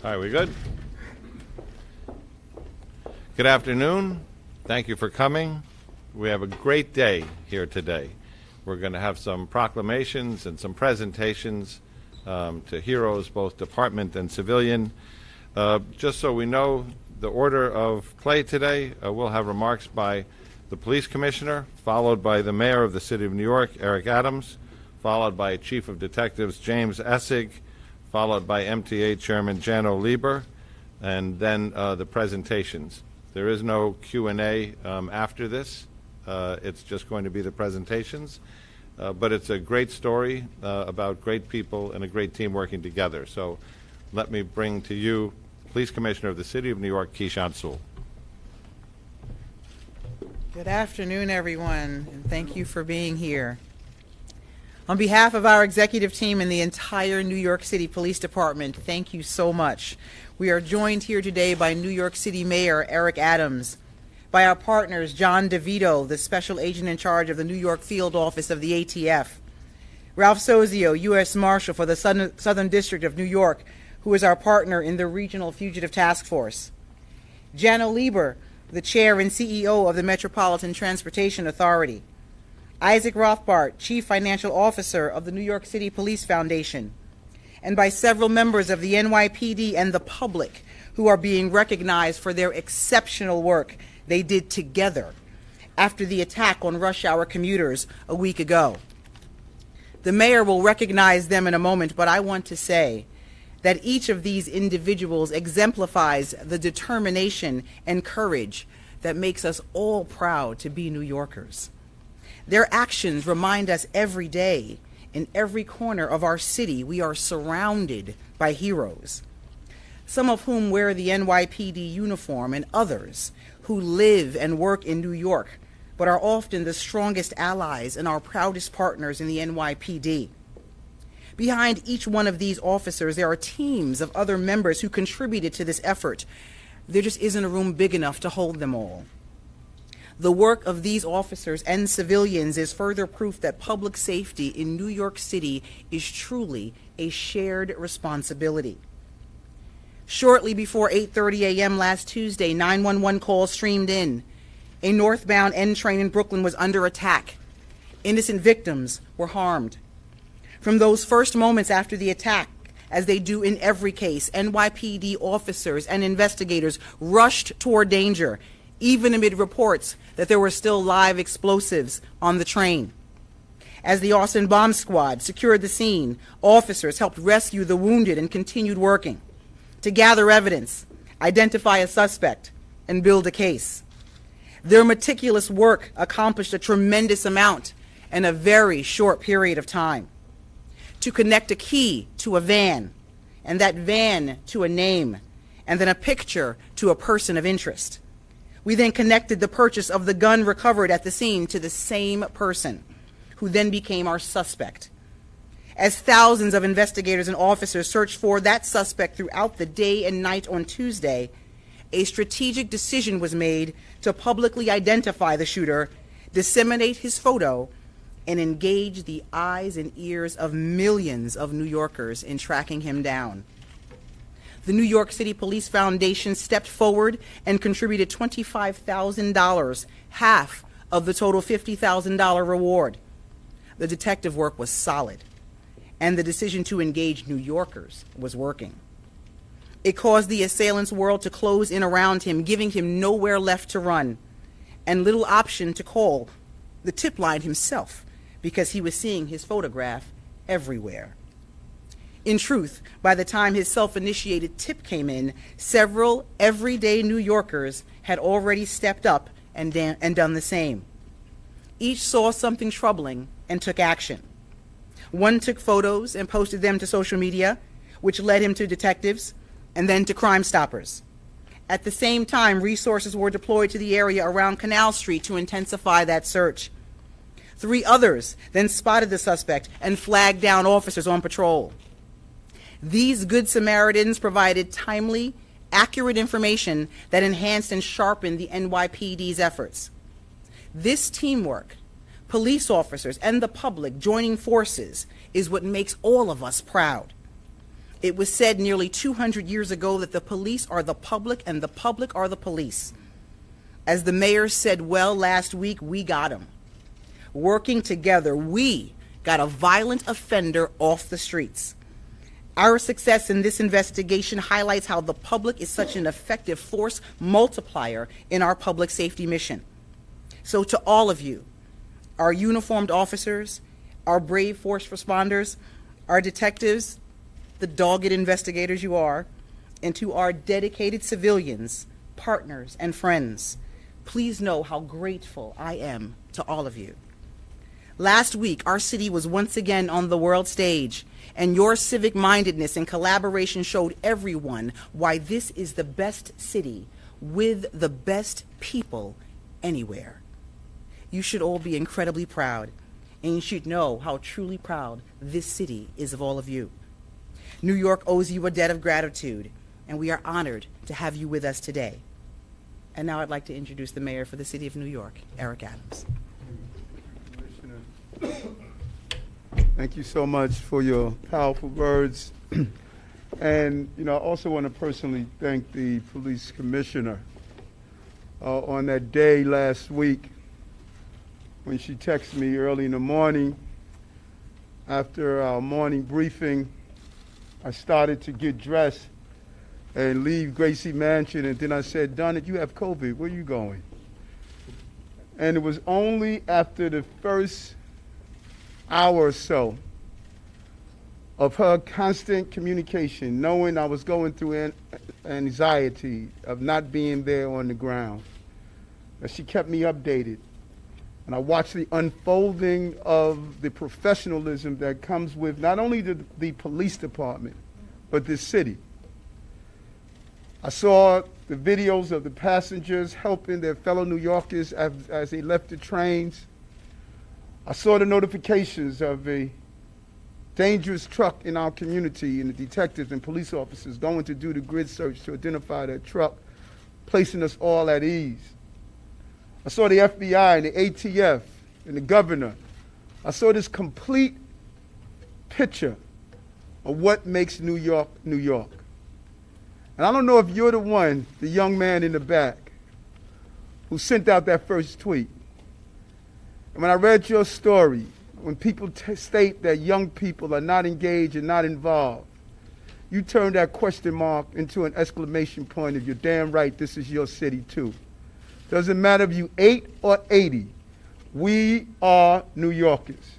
Hi, we good? Good afternoon. Thank you for coming. We have a great day here today. We're going to have some proclamations and some presentations to heroes, both department and civilian. Just so we know the order of play today, we'll have remarks by the police commissioner, followed by the mayor of the city of New York, Eric Adams, followed by Chief of Detectives James Essig, followed by MTA Chairman Janno Lieber, and then the presentations. There is no Q&A after this. It's just going to be the presentations. But it's a great story about great people and a great team working together. So let me bring to you Police Commissioner of the City of New York, Keechant Sewell. Good afternoon, everyone, and thank you for being here. On behalf of our executive team and the entire New York City Police Department, thank you so much. We are joined here today by New York City Mayor Eric Adams, by our partners John DeVito, the Special Agent in charge of the New York Field Office of the ATF, Ralph Sozio, U.S. Marshal for the Southern District of New York, who is our partner in the Regional Fugitive Task Force, Janno Lieber, the Chair and CEO of the Metropolitan Transportation Authority, Isaac Rothbart, Chief Financial Officer of the New York City Police Foundation, and by several members of the NYPD and the public who are being recognized for their exceptional work they did together after the attack on rush hour commuters a week ago. The mayor will recognize them in a moment, but I want to say that each of these individuals exemplifies the determination and courage that makes us all proud to be New Yorkers. Their actions remind us every day, in every corner of our city, we are surrounded by heroes, some of whom wear the NYPD uniform and others who live and work in New York, but are often the strongest allies and our proudest partners in the NYPD. Behind each one of these officers, there are teams of other members who contributed to this effort. There just isn't a room big enough to hold them all. The work of these officers and civilians is further proof that public safety in New York City is truly a shared responsibility. Shortly before 8:30 a.m. last Tuesday, 911 calls streamed in. A northbound N train in Brooklyn was under attack. Innocent victims were harmed. From those first moments after the attack, as they do in every case, NYPD officers and investigators rushed toward danger, even amid reports that there were still live explosives on the train. As the Austin Bomb Squad secured the scene, officers helped rescue the wounded and continued working to gather evidence, identify a suspect, and build a case. Their meticulous work accomplished a tremendous amount in a very short period of time. To connect a key to a van, and that van to a name, and then a picture to a person of interest. We then connected the purchase of the gun recovered at the scene to the same person, who then became our suspect. As thousands of investigators and officers searched for that suspect throughout the day and night on Tuesday, a strategic decision was made to publicly identify the shooter, disseminate his photo, and engage the eyes and ears of millions of New Yorkers in tracking him down. The New York City Police Foundation stepped forward and contributed $25,000, half of the total $50,000 reward. The detective work was solid, and the decision to engage New Yorkers was working. It caused the assailant's world to close in around him, giving him nowhere left to run, and little option to call the tip line himself, because he was seeing his photograph everywhere. In truth, by the time his self-initiated tip came in, several everyday New Yorkers had already stepped up and done the same. Each saw something troubling and took action. One took photos and posted them to social media, which led him to detectives and then to Crime Stoppers. At the same time, resources were deployed to the area around Canal Street to intensify that search. 3 others then spotted the suspect and flagged down officers on patrol. These Good Samaritans provided timely, accurate information that enhanced and sharpened the NYPD's efforts. This teamwork, police officers and the public joining forces, is what makes all of us proud. It was said nearly 200 years ago that the police are the public and the public are the police. As the mayor said well last week, we got him. Working together, we got a violent offender off the streets. Our success in this investigation highlights how the public is such an effective force multiplier in our public safety mission. So to all of you, our uniformed officers, our brave first responders, our detectives, the dogged investigators you are, and to our dedicated civilians, partners, and friends, please know how grateful I am to all of you. Last week, our city was once again on the world stage, and your civic mindedness and collaboration showed everyone why this is the best city with the best people anywhere. You should all be incredibly proud, and you should know how truly proud this city is of all of you. New York owes you a debt of gratitude, and we are honored to have you with us today. And now I'd like to introduce the mayor for the city of New York, Eric Adams. Thank you so much for your powerful words. And, I also want to personally thank the police commissioner on that day last week when she texted me early in the morning. After our morning briefing, I started to get dressed and leave Gracie Mansion, and then I said, "Donna, you have COVID. Where are you going?" And it was only after the first hour or so of her constant communication, knowing I was going through anxiety of not being there on the ground, that she kept me updated. And I watched the unfolding of the professionalism that comes with not only the police department, but this city. I saw the videos of the passengers helping their fellow New Yorkers as they left the trains. I saw the notifications of a dangerous truck in our community and the detectives and police officers going to do the grid search to identify that truck, placing us all at ease. I saw the FBI and the ATF and the governor. I saw this complete picture of what makes New York, New York. And I don't know if you're the one, the young man in the back, who sent out that first tweet. And when I read your story, when people state that young people are not engaged and not involved, you turn that question mark into an exclamation point of, you're damn right, this is your city too. Doesn't matter if you 8 or 80, we are New Yorkers.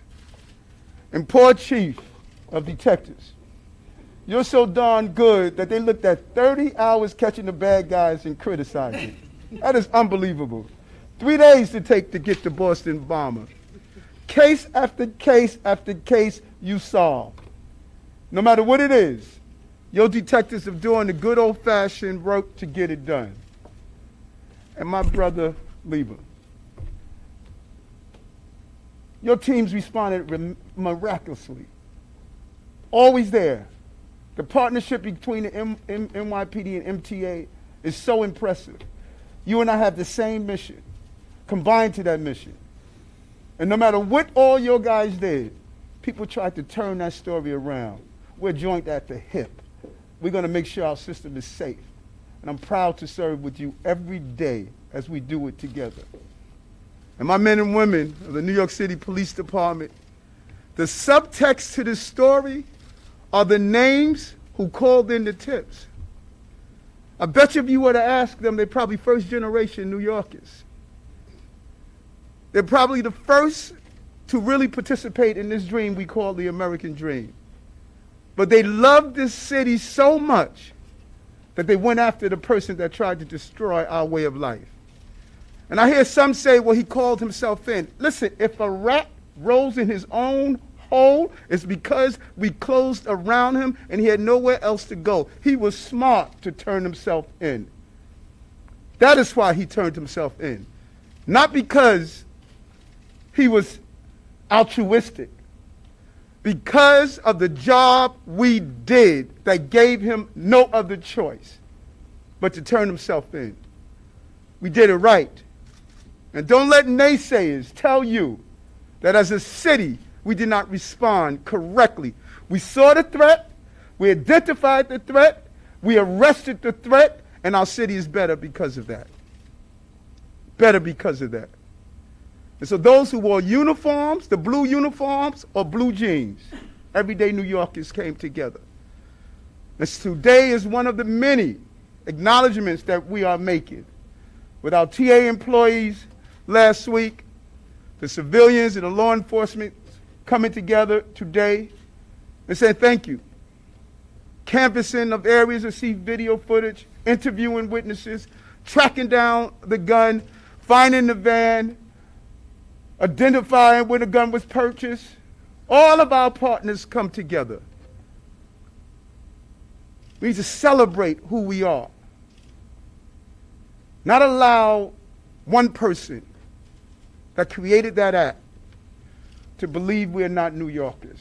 And poor chief of detectives, you're so darn good that they looked at 30 hours catching the bad guys and criticizing. That is unbelievable. 3 days to take to get the Boston bomber. Case after case after case you solve. No matter what it is, your detectives are doing the good old-fashioned work to get it done. And my brother, Lieber, your teams responded miraculously. Always there. The partnership between the NYPD and MTA is so impressive. You and I have the same mission, combined to that mission. And no matter what all your guys did, people tried to turn that story around. We're joined at the hip. We're going to make sure our system is safe. And I'm proud to serve with you every day as we do it together. And my men and women of the New York City Police Department, the subtext to this story are the names who called in the tips. I bet you if you were to ask them, they're probably first-generation New Yorkers. They're probably the first to really participate in this dream we call the American dream. But they loved this city so much that they went after the person that tried to destroy our way of life. And I hear some say, well, he called himself in. Listen, if a rat rolls in his own hole, it's because we closed around him and he had nowhere else to go. He was smart to turn himself in. That is why he turned himself in. Not because he was altruistic. Because of the job we did that gave him no other choice but to turn himself in. We did it right. And don't let naysayers tell you that as a city, we did not respond correctly. We saw the threat, We identified the threat, we arrested the threat, and our city is better because of that. Better because of that. And so those who wore uniforms, the blue uniforms or blue jeans, everyday New Yorkers came together. And today is one of the many acknowledgments that we are making. With our TA employees last week, the civilians and the law enforcement coming together today and saying thank you. Canvassing of areas to see video footage, interviewing witnesses, tracking down the gun, finding the van, identifying where the gun was purchased. All of our partners come together. We need to celebrate who we are. Not allow one person that created that act to believe we're not New Yorkers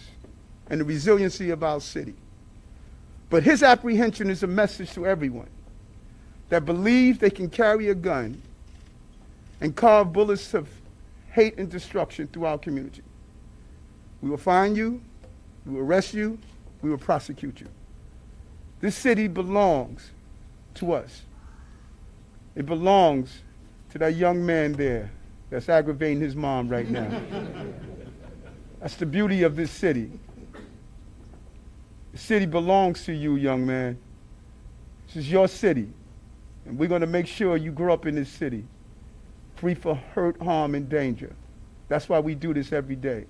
and the resiliency of our city. But his apprehension is a message to everyone that believes they can carry a gun and carve bullets of hate and destruction through our community. We will find you, we will arrest you, we will prosecute you. This city belongs to us. It belongs to that young man there that's aggravating his mom right now. That's the beauty of this city. The city belongs to you, young man. This is your city. And we're going to make sure you grow up in this city, free for hurt, harm, and danger. That's why we do this every day.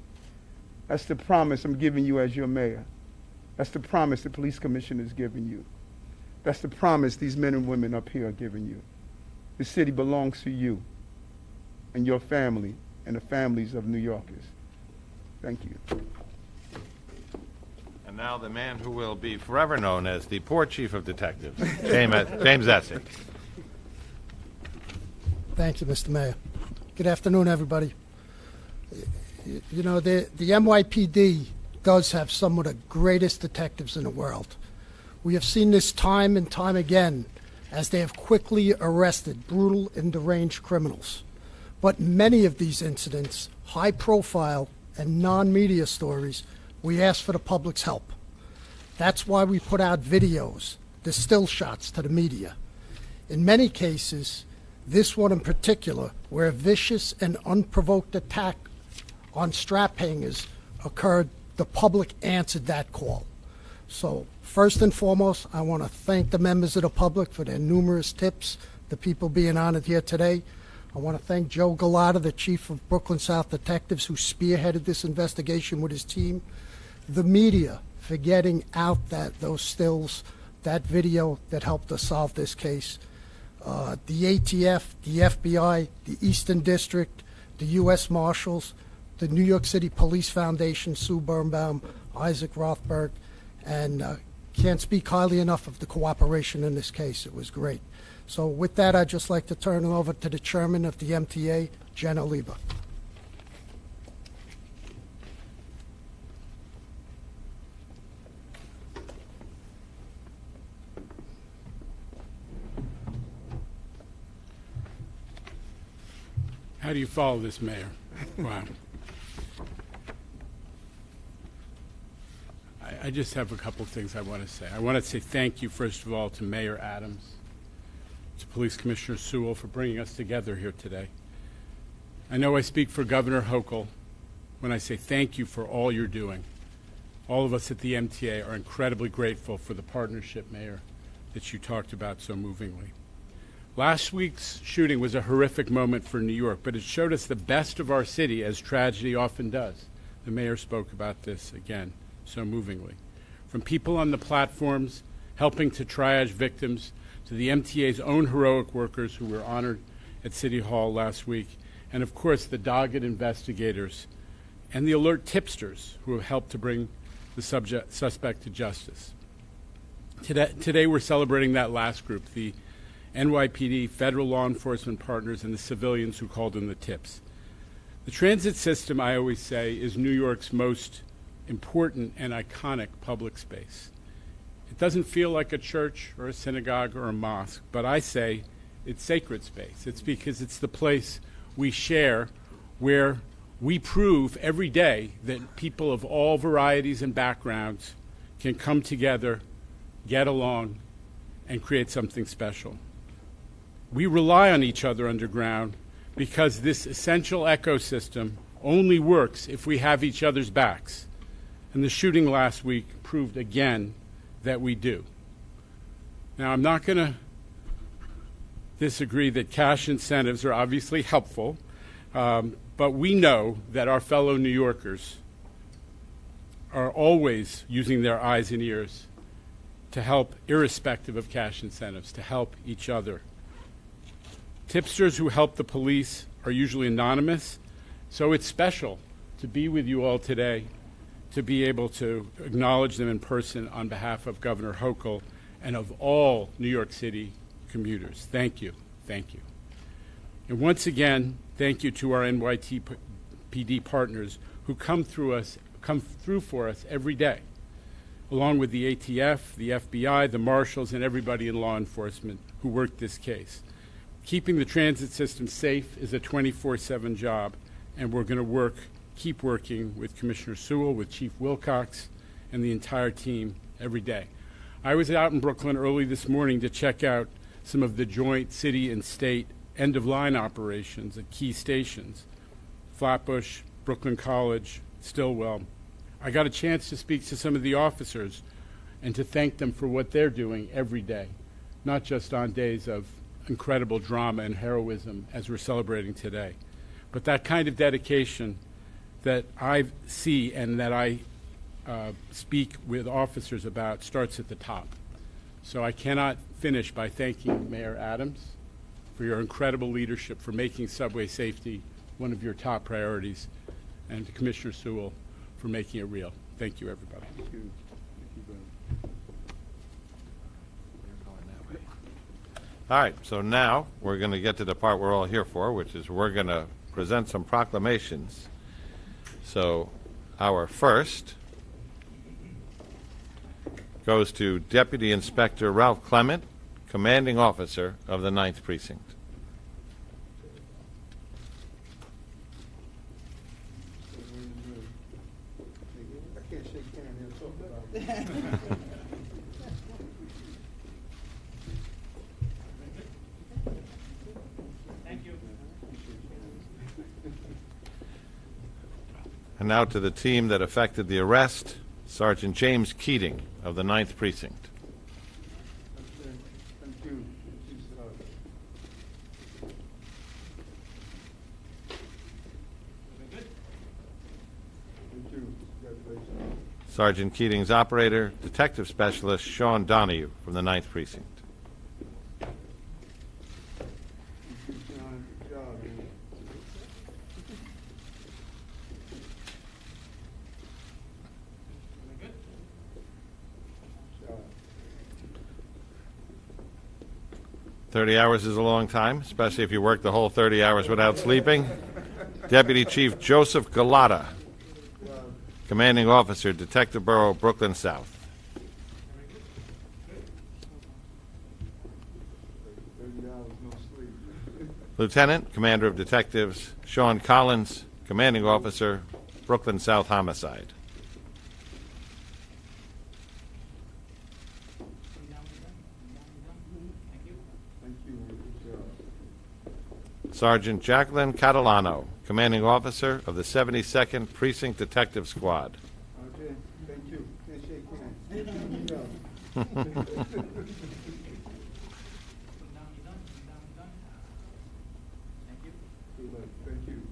That's the promise I'm giving you as your mayor. That's the promise the police commissioner is giving you. That's the promise these men and women up here are giving you. This city belongs to you and your family and the families of New Yorkers. Thank you. And now the man who will be forever known as the poor chief of detectives, James Essig. Thank you, Mr. Mayor. Good afternoon, everybody. You know, the NYPD does have some of the greatest detectives in the world. We have seen this time and time again as they have quickly arrested brutal and deranged criminals. But many of these incidents, high profile and non-media stories, we ask for the public's help. That's why we put out videos, the still shots to the media. In many cases, this one in particular, where a vicious and unprovoked attack on strap hangers occurred, the public answered that call. So first and foremost, I want to thank the members of the public for their numerous tips, the people being honored here today. I want to thank Joe Galata, the chief of Brooklyn South Detectives, who spearheaded this investigation with his team. The media for getting out those stills, that video that helped us solve this case. The ATF, the FBI, the Eastern District, the U.S. Marshals, the New York City Police Foundation, Sue Birnbaum, Isaac Rothberg, and can't speak highly enough of the cooperation in this case. It was great. So with that, I'd just like to turn it over to the chairman of the MTA, Jen Oliva. How do you follow this, Mayor? Wow. I just have a couple of things I want to say. I want to say thank you, first of all, to Mayor Adams, to Police Commissioner Sewell for bringing us together here today. I know I speak for Governor Hochul when I say thank you for all you're doing. All of us at the MTA are incredibly grateful for the partnership, Mayor, that you talked about so movingly. Last week's shooting was a horrific moment for New York, but it showed us the best of our city, as tragedy often does. The mayor spoke about this again so movingly. From people on the platforms helping to triage victims to the MTA's own heroic workers who were honored at City Hall last week, and of course the dogged investigators and the alert tipsters who have helped to bring the suspect to justice. Today we're celebrating that last group, the NYPD, federal law enforcement partners, and the civilians who called in the tips. The transit system, I always say, is New York's most important and iconic public space. It doesn't feel like a church or a synagogue or a mosque, but I say it's sacred space. It's because it's the place we share where we prove every day that people of all varieties and backgrounds can come together, get along, and create something special. We rely on each other underground because this essential ecosystem only works if we have each other's backs. And the shooting last week proved again that we do. Now, I'm not going to disagree that cash incentives are obviously helpful, but we know that our fellow New Yorkers are always using their eyes and ears to help, irrespective of cash incentives, to help each other. Tipsters who help the police are usually anonymous, so it's special to be with you all today, to be able to acknowledge them in person on behalf of Governor Hochul and of all New York City commuters. Thank you. Thank you. And once again, thank you to our NYPD partners who come through for us every day, along with the ATF, the FBI, the marshals, and everybody in law enforcement who worked this case. Keeping the transit system safe is a 24/7 job, and we're going to keep working with Commissioner Sewell, with Chief Wilcox, and the entire team every day. I was out in Brooklyn early this morning to check out some of the joint city and state end-of-line operations at key stations, Flatbush, Brooklyn College, Stillwell. I got a chance to speak to some of the officers and to thank them for what they're doing every day, not just on days of incredible drama and heroism as we're celebrating today, but that kind of dedication that I see and that I speak with officers about starts at the top. So I cannot finish by thanking Mayor Adams for your incredible leadership, for making subway safety one of your top priorities, and to Commissioner Sewell for making it real. Thank you, everybody. Thank you. All right, so now we're going to get to the part we're all here for, which is we're going to present some proclamations. So our first goes to Deputy Inspector Ralph Clement, Commanding Officer of the 9th Precinct. I can't shake hands and talk about it. And now to the team that effected the arrest, Sergeant James Keating of the 9th Precinct. Thank you. Thank you. Congratulations. Sergeant Keating's operator, Detective Specialist Sean Donahue from the 9th Precinct. Thank you, Sean. Good job, man. Good job. 30 hours is a long time, especially if you work the whole 30 hours without sleeping. Deputy Chief Joseph Galata, Commanding Officer, Detective Bureau, Brooklyn South. 30 hours, no sleep. Lieutenant, Commander of Detectives, Sean Collins, Commanding Officer, Brooklyn South Homicide. Thank you. Good job. Sergeant Jacqueline Catalano, Commanding Officer of the 72nd Precinct Detective Squad. Okay, thank you. Can't shake hands. Good job. Good luck. Thank you.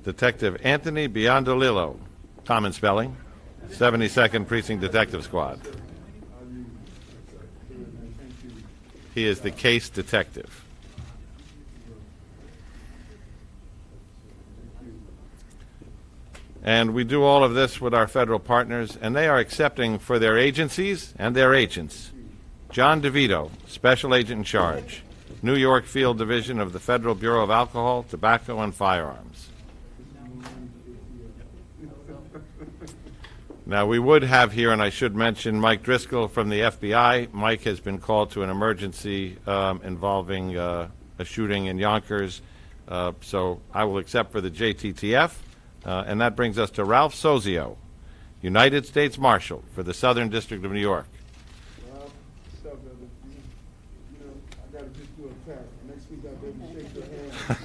Detective Anthony Biondolillo, common spelling, 72nd Precinct Detective Squad. Thank you. He is the case detective. And we do all of this with our federal partners, and they are accepting for their agencies and their agents. John DeVito, Special Agent in Charge, New York Field Division of the Federal Bureau of Alcohol, Tobacco, and Firearms. Now, we would have here, and I should mention, Mike Driscoll from the FBI. Mike has been called to an emergency involving a shooting in Yonkers, so I will accept for the JTTF. And that brings us to Ralph Sozio, United States Marshal for the Southern District of New York. Well, what's up, brother? You know, I gotta just do a tap. Next week I'll be able to shake your hand.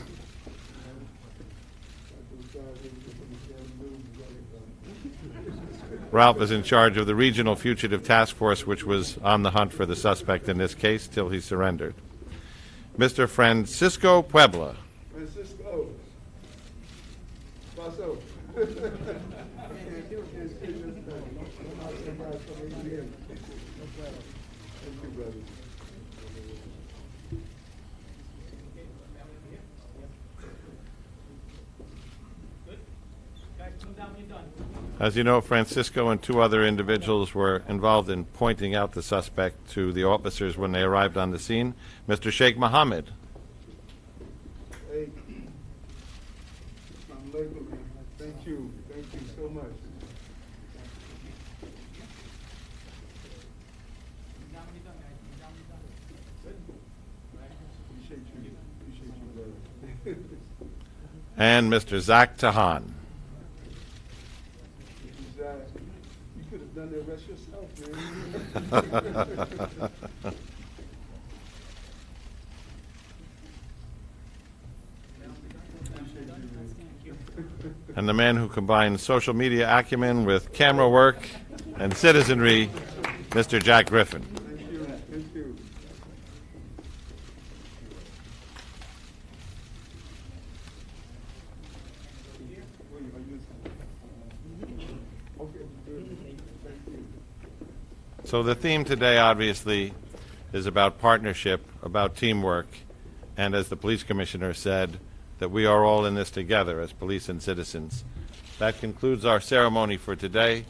Ralph is in charge of the Regional Fugitive Task Force, which was on the hunt for the suspect in this case till he surrendered. Mr. Francisco Puebla. Francisco. Paso. Thank you, brother. As you know, Francisco and two other individuals were involved in pointing out the suspect to the officers when they arrived on the scene. Mr. Sheikh Mohammed. Hey. Thank you. Thank you so much. Appreciate you, brother. And Mr. Zach Tahan. You could have done the rest yourself, man. And the man who combines social media acumen with camera work and citizenry, Mr. Jack Griffin. Thank you. Thank you. So the theme today, obviously, is about partnership, about teamwork, and as the police commissioner said, that we are all in this together as police and citizens. That concludes our ceremony for today.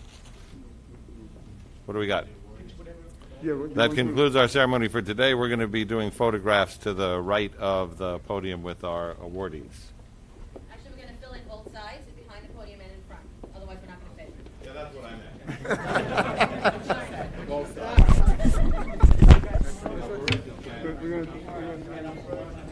What do we got? That concludes our ceremony for today. We're going to be doing photographs to the right of the podium with our awardees. Actually, we're going to fill in both sides, behind the podium and in front. Otherwise, we're not going to fit. Yeah, that's what I meant. We're gonna